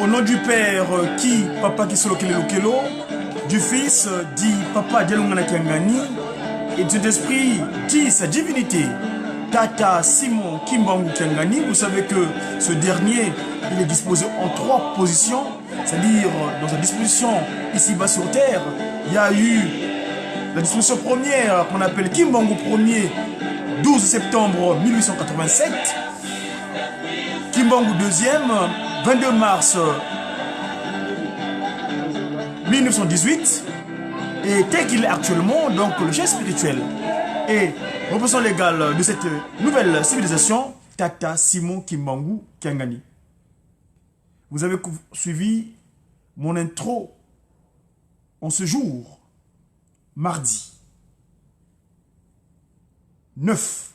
Au nom du Père, qui Papa Kisolo Kelelo, du Fils, dit Papa Dialungana Kiangani, et de l'Esprit, dit sa divinité, Tata Simon Kimbangu Kiangani. Vous savez que ce dernier, il est disposé en 3 positions, c'est-à-dire dans sa disposition ici-bas sur terre, il y a eu la disposition première qu'on appelle Kimbangu Ier, 12 septembre 1887, Kimbangu deuxième, 22 mars 1918, et tel qu'il est actuellement, donc le chef spirituel et représentant légal de cette nouvelle civilisation, Tata Simon Kimbangu Kiangani. Vous avez suivi mon intro en ce jour, mardi 9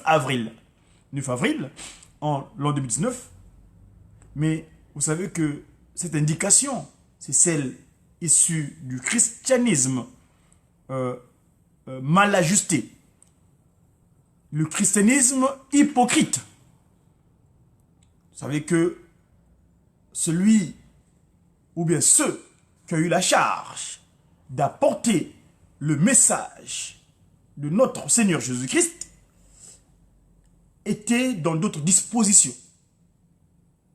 avril en l'an 2019. Mais vous savez que cette indication, c'est celle issue du christianisme mal ajusté. Le christianisme hypocrite. Vous savez que celui, ou bien ceux qui ont eu la charge d'apporter le message de notre Seigneur Jésus-Christ étaient dans d'autres dispositions,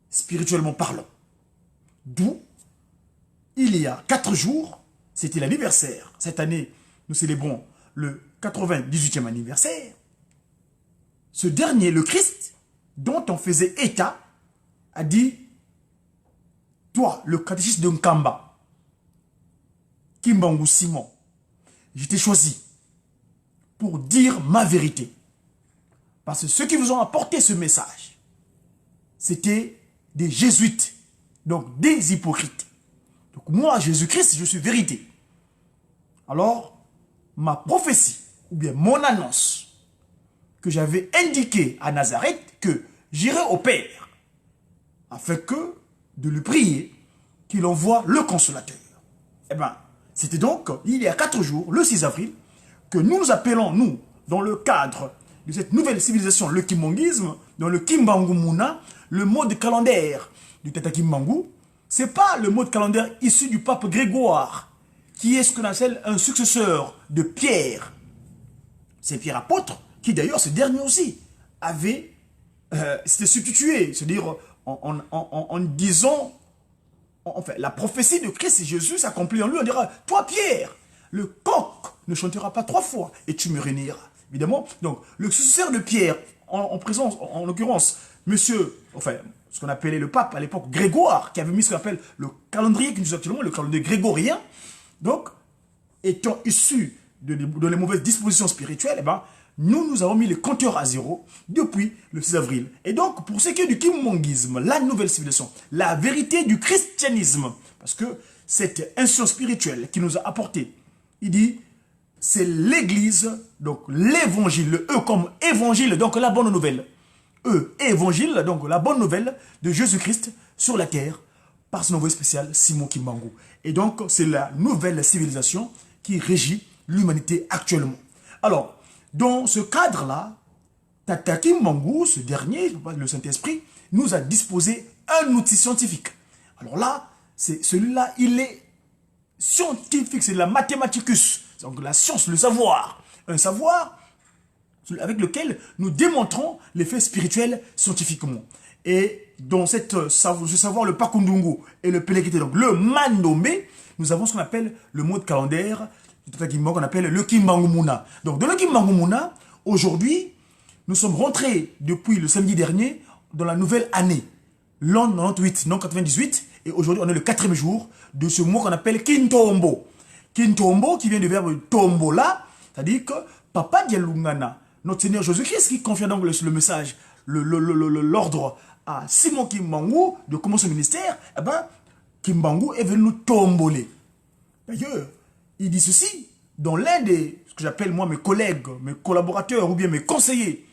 spirituellement parlant. D'où, il y a 4 jours, c'était l'anniversaire. Cette année, nous célébrons le 98e anniversaire. Ce dernier, le Christ, dont on faisait état, a dit, toi, le catéchisme de Nkamba, Kimbangu Simon, je t'ai choisi pour dire ma vérité. Parce que ceux qui vous ont apporté ce message, c'était des jésuites, donc des hypocrites. Donc moi, Jésus-Christ, je suis vérité. Alors, ma prophétie, ou bien mon annonce, que j'avais indiquée à Nazareth, que j'irai au Père, afin que de lui prier, qu'il envoie le consolateur. Eh bien, c'était donc, il y a 4 jours, le 6 avril, que nous appelons, nous, dans le cadre de cette nouvelle civilisation, le kimbanguisme, dans le Kimbangu Muna, le mode calendaire du Tata Kimbangu, ce n'est pas le mode calendaire issu du pape Grégoire, qui est ce qu'on appelle un successeur de Pierre. C'est Pierre apôtre, qui d'ailleurs, ce dernier aussi, avait, s'était substitué, c'est-à-dire en disant, enfin, la prophétie de Christ et Jésus s'accomplit en lui, on dira, toi Pierre, le coq ne chantera pas 3 fois et tu me réuniras. Évidemment, donc, le successeur de Pierre, en présence, en l'occurrence, monsieur, enfin, ce qu'on appelait le pape à l'époque, Grégoire, qui avait mis ce qu'on appelle le calendrier qui nous actuellement, le calendrier grégorien, donc, étant issu de les mauvaises dispositions spirituelles, eh ben, nous avons mis le compteur à 0 depuis le 6 avril. Et donc, pour ce qui est du kimbanguisme, la nouvelle civilisation, la vérité du christianisme, parce que cette institution spirituelle qui nous a apporté, il dit, c'est l'église, donc l'évangile, le E comme évangile, donc la bonne nouvelle. E, évangile, donc la bonne nouvelle de Jésus-Christ sur la terre, par son envoyé spécial, Simon Kimbangu. Et donc, c'est la nouvelle civilisation qui régit l'humanité actuellement. Alors, dans ce cadre-là, Tata Kimbangu, ce dernier, le Saint-Esprit, nous a disposé un outil scientifique. Alors là, celui-là, il est scientifique, c'est la mathématicus, donc la science, le savoir. Un savoir avec lequel nous démontrons les faits spirituels scientifiquement. Et dans ce savoir, le Pakundungu et le Pelekite, donc le Mandombe, nous avons ce qu'on appelle le mode calendaire, qu'on appelle le Kimbangu Muna. Donc dans le Kimbangu Muna, aujourd'hui, nous sommes rentrés depuis le samedi dernier dans la nouvelle année, l'an 98, non 98, et aujourd'hui on est le 4e jour de ce mois qu'on appelle Kintombo. Kintombo qui vient du verbe tombola, c'est-à-dire que Papa Dialungana, notre Seigneur Jésus-Christ, qui confie donc le message, l'ordre à Simon Kimbangu de commencer le ministère, eh ben, Kimbangu est venu nous tomboler. D'ailleurs, il dit ceci, dans l'un des, ce que j'appelle moi mes collègues, mes collaborateurs ou bien mes conseillers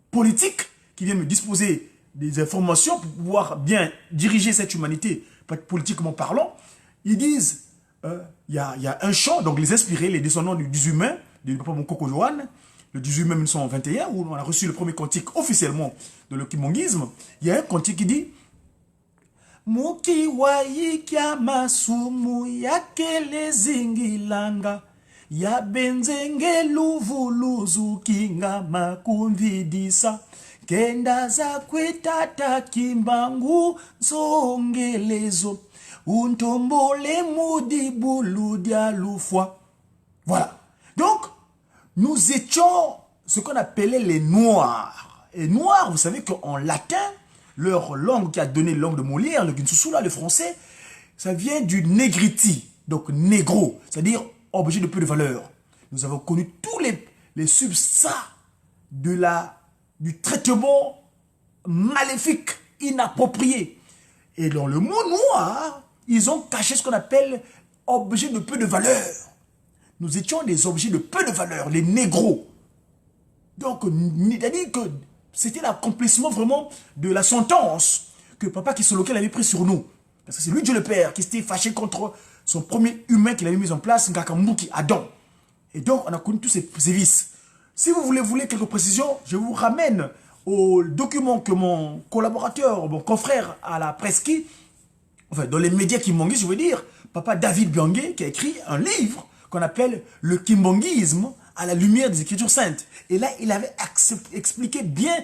politiques qui viennent me disposer des informations pour pouvoir bien diriger cette humanité, politiquement parlant, ils disent, il y a un chant, donc les inspirés, les descendants des humains, de Papa Mokoko Johan, le 18 mai 1921, où on a reçu le premier cantique officiellement de le kimbongisme, il y a un cantique qui dit Muki waikia masumu yakele zingilanga ya benzenge luvuluzu kinga makumvidisa kenda za kwetata kimbangu zongelezo untombole mudibulu dialufwa. Voilà. Donc, nous étions ce qu'on appelait les Noirs. Et Noirs, vous savez qu'en latin, leur langue qui a donné la langue de Molière, le Ginsusula, le français, ça vient du négriti, donc négro, c'est-à-dire objet de peu de valeur. Nous avons connu tous les substats du traitement maléfique, inapproprié. Et dans le mot noir, ils ont caché ce qu'on appelle objet de peu de valeur. Nous étions des objets de peu de valeur, les négros. Donc, c'est-à-dire que c'était l'accomplissement vraiment de la sentence que Papa Kisolokel avait pris sur nous. Parce que c'est lui, Dieu le Père, qui s'était fâché contre son premier humain qu'il avait mis en place, Ngakamuki, Adam. Et donc, on a connu tous ces vices. Si vous voulez quelques précisions, je vous ramène au document que mon collaborateur, mon confrère à la Presqu'île, enfin, dans les médias kimbongistes, je veux dire, Papa David Biangué, qui a écrit un livre qu'on appelle Le Kimbongisme à la lumière des Écritures saintes. Et là, il avait expliqué bien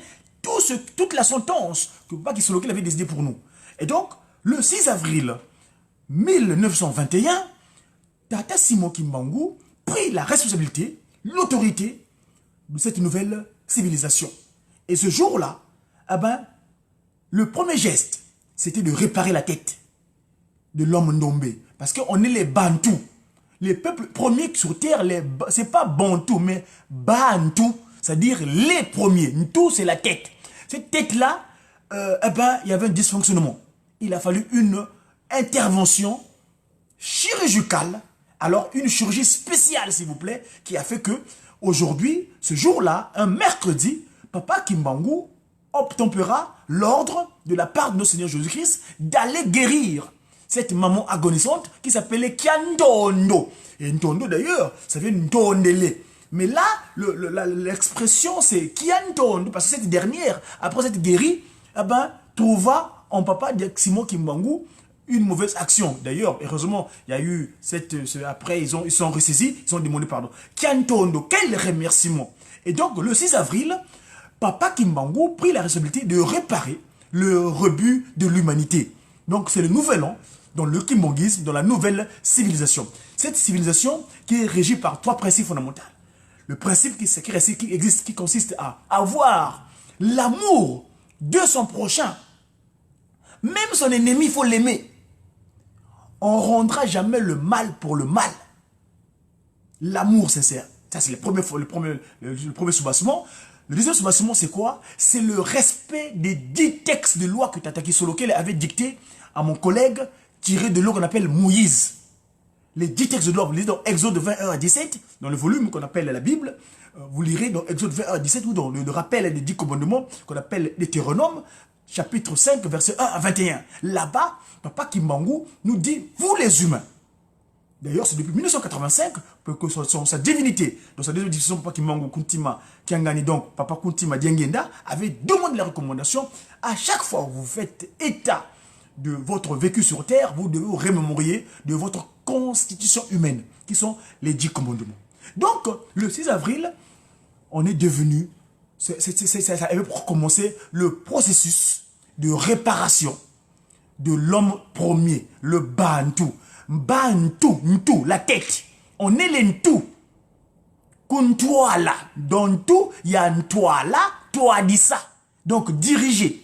toute la sentence que Papa Kisolokel avait décidé pour nous. Et donc, le 6 avril 1921, Tata Simon Kimbangu prit la responsabilité, l'autorité de cette nouvelle civilisation. Et ce jour-là, eh ben, le premier geste, c'était de réparer la tête de l'homme Ndombé. Parce qu'on est les Bantous. Les peuples premiers sur terre, c'est pas Bantou, mais Bantou, c'est-à-dire les premiers. Ntou, c'est la tête. Cette tête-là, eh ben, il y avait un dysfonctionnement. Il a fallu une intervention chirurgicale, alors une chirurgie spéciale, s'il vous plaît, qui a fait que, aujourd'hui, ce jour-là, un mercredi, Papa Kimbangu obtempéra l'ordre de la part de notre Seigneur Jésus-Christ d'aller guérir cette maman agonisante qui s'appelait Kiantondo. Et Ntondo d'ailleurs, ça vient Ntondele. Mais là, l'expression c'est Kiantondo, parce que cette dernière, après cette guérie, eh ben, trouva en Papa Simon Kimbangu une mauvaise action. D'ailleurs, heureusement, il y a eu après, ils sont ressaisis, ils ont demandé pardon. Kiantondo, quel remerciement! Et donc, le 6 avril, Papa Kimbangu prit la responsabilité de réparer le rebut de l'humanité. Donc, c'est le nouvel an dans le kimbongisme, dans la nouvelle civilisation. Cette civilisation qui est régie par trois principes fondamentaux. Le principe qui existe, qui consiste à avoir l'amour de son prochain. Même son ennemi, il faut l'aimer. On ne rendra jamais le mal pour le mal. L'amour sincère. Ça, c'est le premier soubassement. Le deuxième soubassement, c'est quoi? C'est le respect des 10 textes de loi que Tata Kisolokel avait dicté à mon collègue, tiré de l'eau qu'on appelle Moïse. Les 10 textes de loi, vous lisez dans Exode 21 à 17, dans le volume qu'on appelle la Bible, vous lirez dans Exode 21 à 17, ou dans le rappel des 10 commandements qu'on appelle l'Hétéronome, chapitre 5, verset 1 à 21. Là-bas, Papa Kimbangu nous dit, vous les humains, d'ailleurs, c'est depuis 1985 que sa divinité, dans sa deuxième division, Papa Kimbangu Kuntima Kiangani, donc Papa Kuntima Diengenda, avait demandé la recommandation. À chaque fois que vous faites état de votre vécu sur terre, vous devez vous remémorer de votre constitution humaine, qui sont les 10 commandements. Donc, le 6 avril, on est devenu, ça avait pour commencer le processus de réparation de l'homme premier, le Bantou. Bantou, Ntou, la tête. On est les Ntou. Kuntouala. Dans Ntou, il y a Ntouala, Touadissa. Donc, diriger.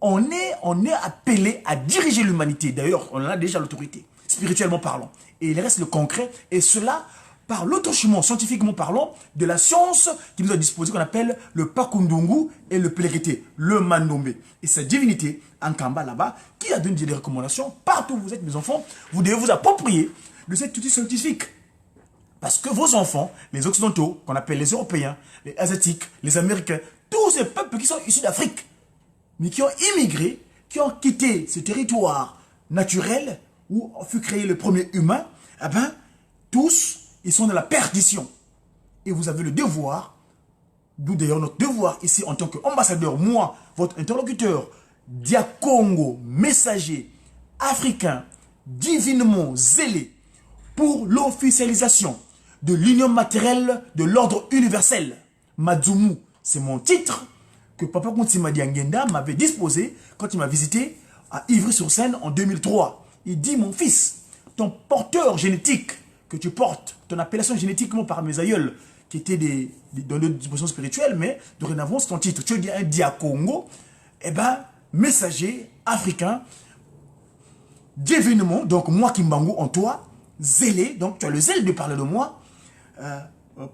On est appelé à diriger l'humanité. D'ailleurs, on en a déjà l'autorité, spirituellement parlant. Et il reste le concret. Et cela, par l'attachement, scientifiquement parlant, de la science qui nous a disposé, qu'on appelle le Pakundungu et le Plérété, le Mandombe. Et cette divinité, en Kamba là-bas, qui a donné des recommandations. Partout où vous êtes, mes enfants, vous devez vous approprier de cet outil scientifique. Parce que vos enfants, les Occidentaux, qu'on appelle les Européens, les Asiatiques, les Américains, tous ces peuples qui sont issus d'Afrique, mais qui ont immigré, qui ont quitté ce territoire naturel où fut créé le premier humain, eh bien, tous, ils sont dans la perdition. Et vous avez le devoir D'où d'ailleurs notre devoir ici en tant qu'ambassadeur, moi, votre interlocuteur, Diakongo, messager africain, divinement zélé pour l'officialisation de l'union matérielle de l'ordre universel. Madzoumou, c'est mon titre que Papa Kontima Diangenda m'avait disposé quand il m'a visité à Ivry-sur-Seine en 2003. Il dit, mon fils, ton porteur génétique que tu portes, ton appellation génétiquement par mes aïeuls, qui étaient dans d'autres dispositions spirituelles, mais dorénavant, c'est ton titre. Tu dis un Diakongo, eh ben, messager africain, d'événements, donc moi Kimbangu en toi, zélé, donc tu as le zèle de parler de moi,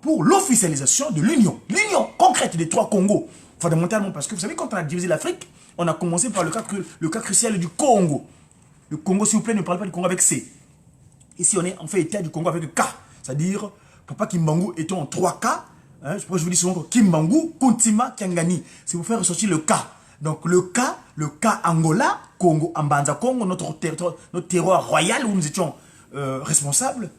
pour l'officialisation de l'union. L'union concrète des trois Congos, fondamentalement, parce que vous savez, quand on a divisé l'Afrique, on a commencé par le cas crucial du Congo. Le Congo, s'il vous plaît, ne parle pas du Congo avec C. Ici, on fait état du Congo avec K, c'est-à-dire, Papa Kimbangu étant en 3 K, hein, je vous dis souvent que Kimbangu, Kontima, Kiangani, c'est pour faire ressortir le K. Donc le cas Angola, Congo, Ambanza Congo, notre terroir royal où nous étions responsables.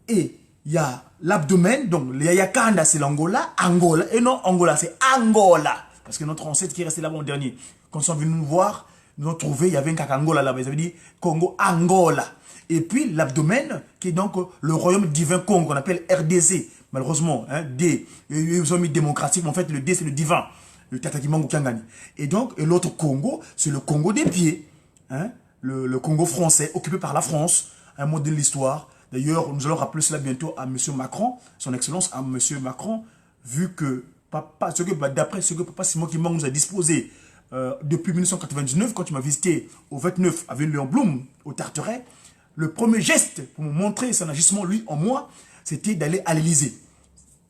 Et il y a l'abdomen, donc le Yakanda c'est l'Angola, Angola, et non Angola, c'est Angola. Parce que notre ancêtre qui est resté là-bas en dernier, quand ils sont venus nous voir, nous avons trouvé, il y avait un Kakangola là-bas, ils avaient dit Congo, Angola. Et puis l'abdomen, qui est donc le royaume divin Congo, qu'on appelle RDC, malheureusement, hein, D, ils ont mis démocratique, mais en fait le D c'est le divin. Le Tatakimangu Kangani. Et donc, l'autre Congo, c'est le Congo des pieds. Hein? Le Congo français, occupé par la France, un modèle de l'histoire. D'ailleurs, nous allons rappeler cela bientôt à M. Macron, son excellence à M. Macron, vu que, d'après ce que Papa Simon Kimbangu nous a disposé depuis 1999, quand il m'a visité au 29 avenue Léon Blum, au Tarteret, le premier geste pour me montrer son agissement, lui, en moi, c'était d'aller à l'Élysée.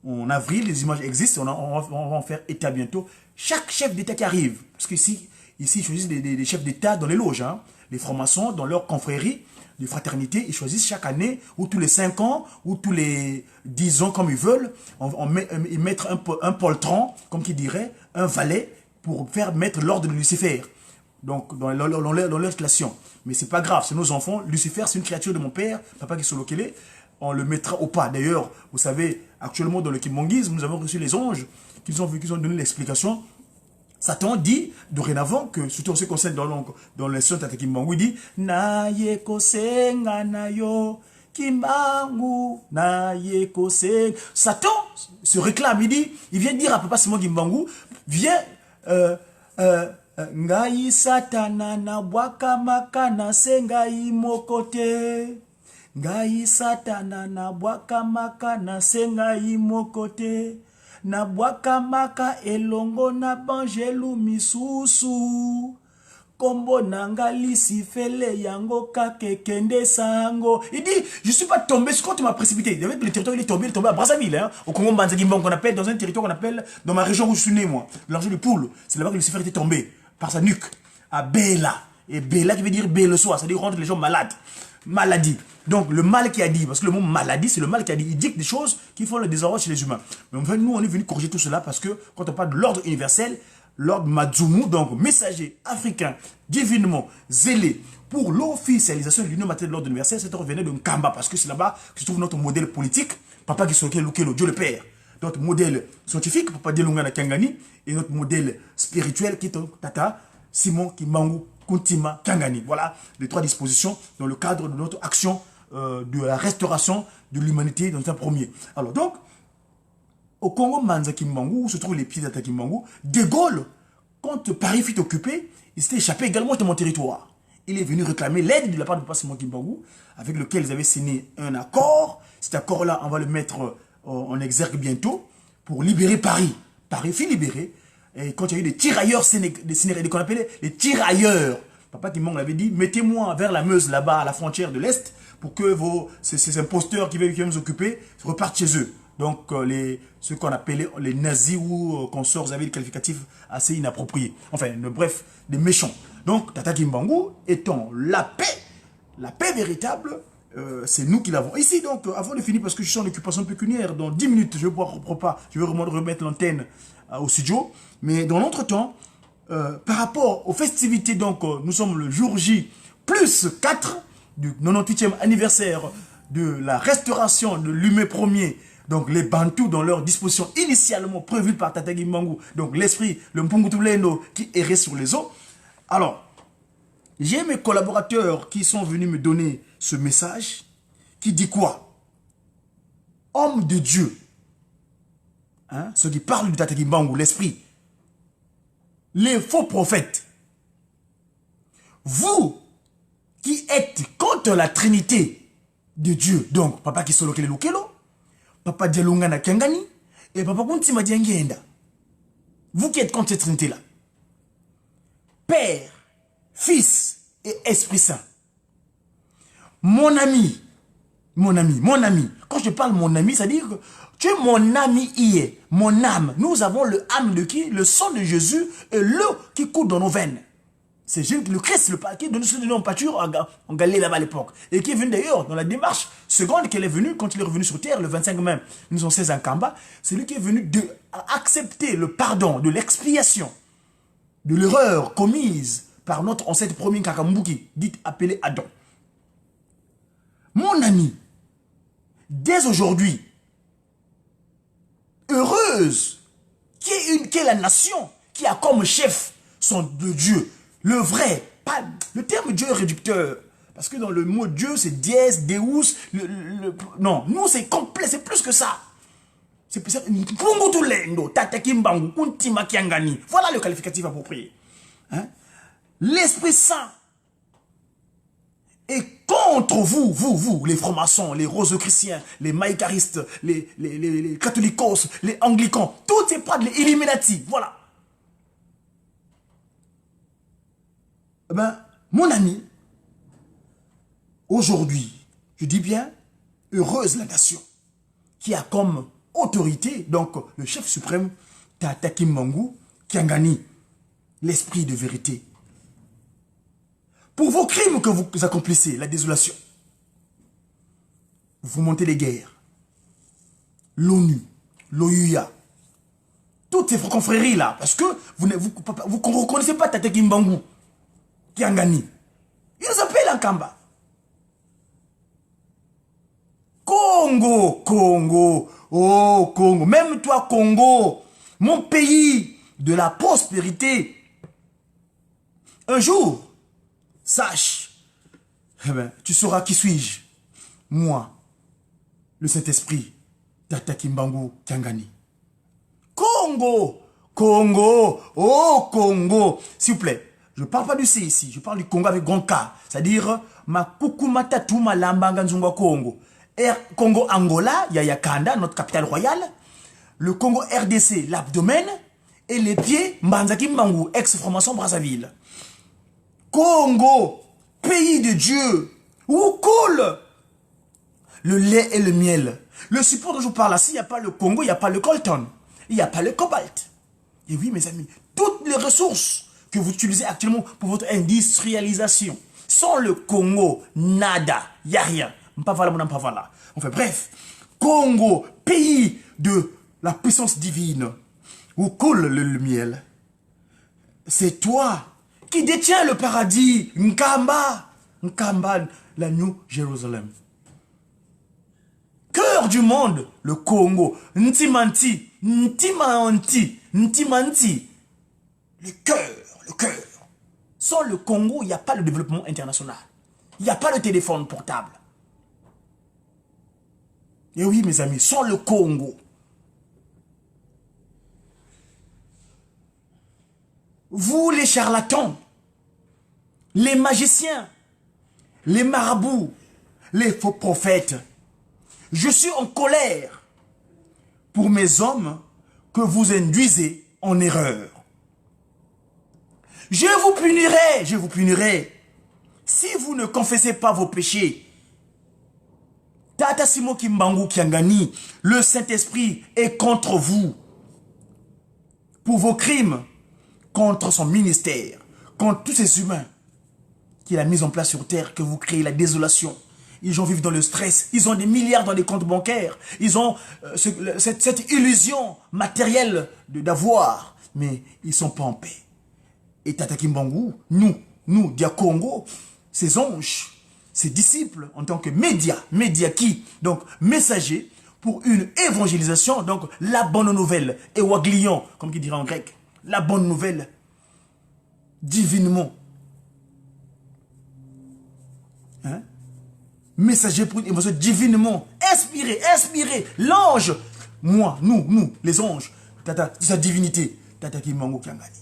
En avril, les images existent, on va en faire état bientôt. Chaque chef d'État qui arrive, parce qu'ici, ils choisissent des chefs d'État dans les loges, hein, les francs-maçons, dans leur confrérie de fraternité, ils choisissent chaque année, ou tous les 5 ans, ou tous les 10 ans, comme ils veulent, ils mettent un poltron, comme qui dirait, un valet, pour faire mettre l'ordre de Lucifer. Donc, dans leur classation. Mais c'est pas grave, c'est nos enfants. Lucifer, c'est une créature de mon père, papa qui est Solokele. On le mettra au pas. D'ailleurs, vous savez, actuellement dans le Kimbanguisme, nous avons reçu les anges qui ont donné l'explication. Satan dit dorénavant que, surtout en ce qui concerne dans les sons de Kimbangu, il dit na ye kosenga na yo Kimbangu na ye kosenga. Satan se réclame, il vient dire à Papa Simon Kimbangu, viens, ngai satana na bwaka makana sengai mokote. Ngai satana na bwaka maka na sengai mokote. Na bwaka maka elongo na banjelu misusu. Kombo nanga lisifele yango kakekende sango. Il dit, je ne suis pas tombé, quand tu m'as précipité. Le territoire il est tombé à Brazzaville, hein, au Congo Mbanzagimban, qu'on appelle, dans un territoire qu'on appelle, dans ma région où je suis né, moi, l'argent du poule. C'est là-bas que Lucifer était tombé, par sa nuque, à Bela. Et Bela qui veut dire Bé le soir, c'est-à-dire rendre les gens malades. Maladie. Donc, le mal qui a dit, parce que le mot maladie, c'est le mal qui a dit. Il dicte des choses qui font le désordre chez les humains. Mais en fait, nous, on est venu corriger tout cela parce que quand on parle de l'ordre universel, l'ordre Madzoumou, donc messager africain, divinement zélé pour l'officialisation de l'union matérielle de l'ordre universel, c'est revenait de Nkamba parce que c'est là-bas que se trouve notre modèle politique, Papa Gisoke Lukelo, Dieu le Père. Notre modèle scientifique, Papa Delungana Kangani, et notre modèle spirituel qui est Tata Simon Kimbangu Kontima Kangani. Voilà les 3 dispositions dans le cadre de notre action de la restauration de l'humanité dans un premier. Alors donc, au Congo Manza Kimbangu, où se trouvent les pieds d'Ata Kimbangu, De Gaulle, quand Paris fut occupé, il s'était échappé également de mon territoire. Il est venu réclamer l'aide de la part de Papa Simon Kimbangu, avec lequel ils avaient signé un accord. Cet accord-là, on va le mettre en exergue bientôt, pour libérer Paris. Paris fut libéré. Et quand il y a eu des tirailleurs sénégalais, qu'on appelait les tirailleurs, Papa Kimbangu avait dit, mettez-moi vers la Meuse, là-bas, à la frontière de l'Est, pour que ces imposteurs qui veulent nous occuper repartent chez eux. Donc, ceux qu'on appelait les nazis ou consorts avaient des qualificatifs assez inappropriés. Enfin, bref, des méchants. Donc, Tata Kimbangu étant la paix véritable, c'est nous qui l'avons. Ici, donc, avant de finir, parce que je suis en occupation pécuniaire, dans 10 minutes, je vais remettre l'antenne au studio. Mais dans l'entretemps, par rapport aux festivités, donc, nous sommes le jour J plus 4 du 98e anniversaire de la restauration de l'humain premier Donc les Bantous dans leur disposition initialement prévue par Tata Kimbangu, donc l'esprit, le Mpungutuleno qui errait sur les eaux. Alors, j'ai mes collaborateurs qui sont venus me donner ce message qui dit quoi? Homme de Dieu, hein, ceux qui parlent du Tata Kimbangu, l'esprit, les faux prophètes, vous qui êtes contre la Trinité de Dieu, donc Papa Kisolo Kelelo Kelo, Papa Dialungana Kiangani et Papa Kuntima Diangenda, vous qui êtes contre cette Trinité-là, Père, Fils et Esprit Saint, mon ami, quand je parle mon ami, ça veut dire que tu es mon ami hier, mon âme. Nous avons le âme de qui? Le sang de Jésus et l'eau qui coule dans nos veines. C'est le Christ, le paquet de nous en pâture en Galilée là-bas à l'époque. Et qui est venu d'ailleurs dans la démarche seconde qu'elle est venue, quand il est revenu sur terre le 25 mai 1916 en Kamba, c'est lui qui est venu accepter le pardon de l'expiation de l'erreur commise par notre ancêtre premier Kakambuki, dit appelé Adam. Mon ami, dès aujourd'hui, heureuse, qui est la nation qui a comme chef son de Dieu, le vrai, pas le terme Dieu est réducteur, parce que dans le mot Dieu c'est dièse, deus, non, nous c'est complet, c'est plus que ça. C'est plus ça. Voilà le qualificatif approprié. Hein? L'Esprit Saint est contre vous, les francs-maçons, les rosicruciens, les maïcaristes, les catholicos, les anglicans, tous ces prêtres, les Illuminati, voilà. Eh ben, mon ami, aujourd'hui, je dis bien, heureuse la nation, qui a comme autorité, donc le chef suprême, Tata Kimbangu, Kiangani, l'esprit de vérité. Pour vos crimes que vous accomplissez, la désolation, vous montez les guerres, l'ONU, l'OUA, toutes ces confréries là, parce que vous ne reconnaissez pas Tata Kimbangu, Kiangani. Ils nous appellent en Kamba. Congo, oh Congo, même toi Congo, mon pays de la prospérité. Un jour, sache, eh ben, tu sauras qui suis-je. Moi, le Saint-Esprit, Tata Kimbangu Kiangani. Congo, oh Congo. S'il vous plaît, je ne parle pas du C ici, je parle du Congo avec grand K. C'est-à-dire, ma kukumata tuma lambanga nzunga Congo. Congo Angola, Yaya Kanda, notre capitale royale. Le Congo RDC, l'abdomen. Et les pieds, Mbanzaki Mbangu, ex-formation Brazzaville. Congo, pays de Dieu, où coule le lait et le miel. Le support dont je vous parle là, s'il n'y a pas le Congo, il n'y a pas le coltan, il n'y a pas le cobalt. Et oui, mes amis, toutes les ressources que vous utilisez actuellement pour votre industrialisation, sans le Congo, nada, il n'y a rien. Enfin bref, Congo, pays de la puissance divine, où coule le miel, c'est toi qui détient le paradis, Nkamba, la New Jérusalem. Cœur du monde, le Congo, Ntimanti, le cœur. Sans le Congo, il n'y a pas le développement international. Il n'y a pas le téléphone portable. Et oui, mes amis, sans le Congo. Vous, les charlatans, les magiciens, les marabouts, les faux prophètes, je suis en colère pour mes hommes que vous induisez en erreur. Je vous punirai, si vous ne confessez pas vos péchés. Tata Simo Kimbangu Kiangani, le Saint-Esprit est contre vous. Pour vos crimes, contre son ministère, contre tous ces humains qu'il a mis en place sur terre, que vous créez la désolation. Ils vivent dans le stress, ils ont des milliards dans les comptes bancaires, ils ont cette illusion matérielle d'avoir, mais ils ne sont pas en paix. Et Tata Kimbangu, nous, Dia Congo, ces anges, ses disciples en tant que médias qui, donc messagers, pour une évangélisation, donc la bonne nouvelle, Ewaglion, comme qui dirait en grec, la bonne nouvelle, divinement. Hein? Messager pour une émotion divinement, inspiré, l'ange, moi, nous, les anges, tata, sa divinité, tata qui mango kiangani.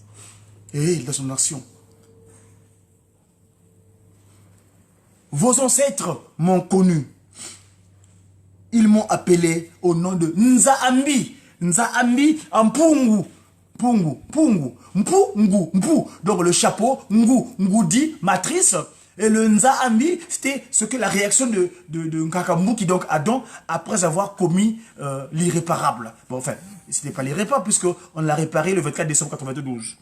Et dans son action. Vos ancêtres m'ont connu. Ils m'ont appelé au nom de Nzaambi. Nzaambi en Pungu. Mpu. Donc le chapeau, Ngu dit matrice. Et le Nzaambi, c'était ce que la réaction de Nkakambu, qui donc Adam, après avoir commis l'irréparable. Bon, enfin, ce n'était pas l'irréparable, puisqu'on l'a réparé le 24 décembre 1992.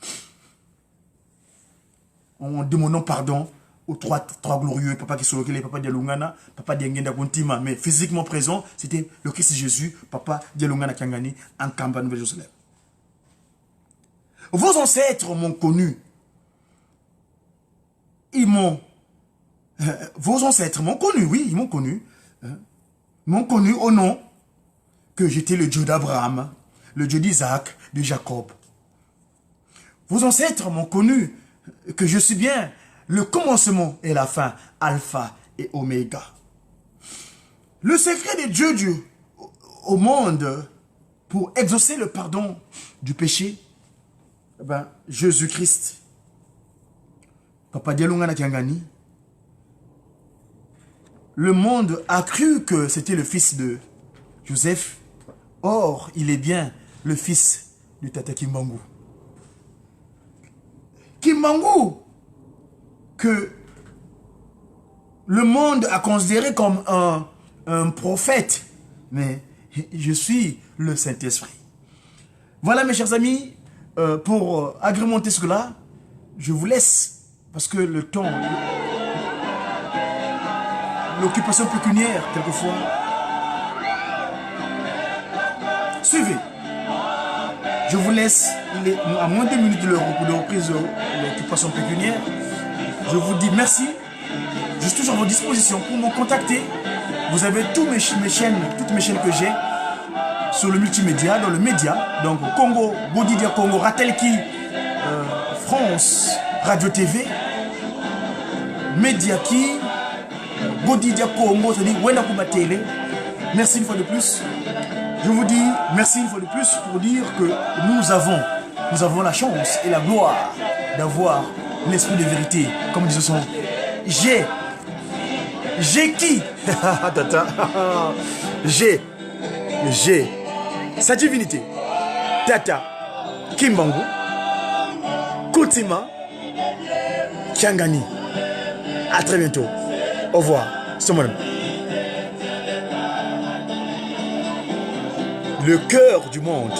En demandant pardon aux trois glorieux, Papa Kisolokele, Papa Dialungana, Papa Diengenda Kuntima, mais physiquement présent, c'était le Christ Jésus, Papa Dialungana Kiangani, en Kamba, Nouvelle-Jérusalem. Vos ancêtres m'ont connu. Vos ancêtres m'ont connu, oui, ils m'ont connu. M'ont connu au nom que j'étais le Dieu d'Abraham, le Dieu d'Isaac, de Jacob. Vos ancêtres m'ont connu que je suis bien le commencement et la fin, alpha et oméga. Le secret de Dieu au monde pour exaucer le pardon du péché, ben, Jésus-Christ, Papa Dialungana Kiangani, le monde a cru que c'était le fils de Joseph. Or, il est bien le fils du Tata Kimbangu. Kimbangu, que le monde a considéré comme un prophète. Mais je suis le Saint-Esprit. Voilà mes chers amis, pour agrémenter cela, je vous laisse, parce que le temps, l'occupation pécuniaire, quelquefois. Suivez. Je vous laisse, il est à moins de 2 minutes de reprise de l'occupation pécuniaire. Je vous dis merci. Je suis toujours à vos dispositions pour me contacter. Vous avez toutes mes chaînes que j'ai sur le multimédia, dans le média. Donc Congo, Bodidia Congo, Ratelki, France, Radio TV, Mediaki, Bodidia Congo, c'est-à-dire Wenakuba Télé. Merci une fois de plus. Je vous dis merci une fois de plus pour dire que nous avons la chance et la gloire d'avoir l'esprit de vérité, comme disait son j'ai qui j'ai sa divinité Tata Kimbangu Kutima Kiangani. À très bientôt. Au revoir. Le cœur du monde.